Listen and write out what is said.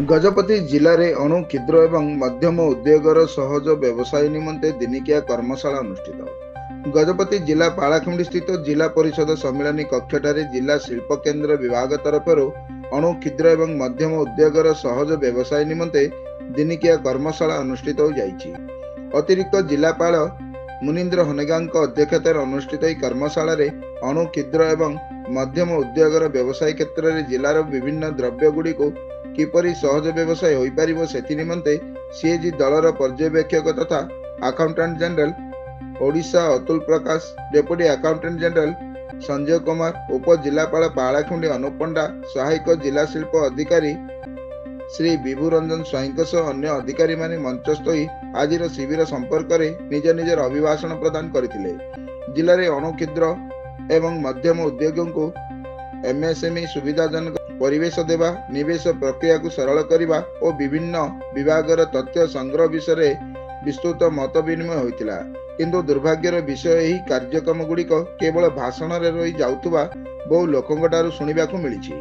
गजपति जिले में अणु क्षुद्र एवं मध्यम उद्योगर सहज व्यवसाय निमंते दिनिकिया कर्मशाला अनुष्ठित। गजपति जिला पालाखुंडी स्थित जिला परिषद सम्मेलनी कक्षठारे जिला शिल्प केन्द्र विभाग तरफ अणु क्षुद्र एवं मध्यम उद्योगर सहज व्यवसाय निमंते दिनिकिया कर्मशाला अनुष्ठित हो जाइछि। अतिरिक्त जिलापाल मुनीन्द्र हनेगा अध्यक्षतार अनुष्ठित कर्मशाला अणु क्षुद्र एवं मध्यम उद्योगर व्यवसाय क्षेत्र में जिलार विभिन्न द्रव्यगुड़ी किपरि सहज व्यवसाय हो पारिबो सेथि निमंते सीएजी दलर पर्यवेक्षक तथा accountant general Odisha Atul Prakash, deputy accountant general Sanjay Kumar, उप जिलापाल पालाखुंडी अनुप पंडा, सहायक जिला शिल्प अधिकारी श्री विभु रंजन स्वाईं सह अन्य अधिकारी माने मंचस्थ होई आज शिविर संपर्क में निज निजर अभिभाषण प्रदान करथिले। जिले में अणु क्षुद्र एवं मध्यम उद्योगों को एमएसएमई सुविधाजनक परिवेश देवा, निवेश प्रक्रिया को सरल करने और विभिन्न विभागर तथ्य संग्रह विषय विस्तृत मत विनिमय होता। किंतु दुर्भाग्यर विषय यही कार्यक्रम गुड़िक केवल भाषण रही जाउथुबा बहु लोकंठारु सुनिबाकु मिलिछि।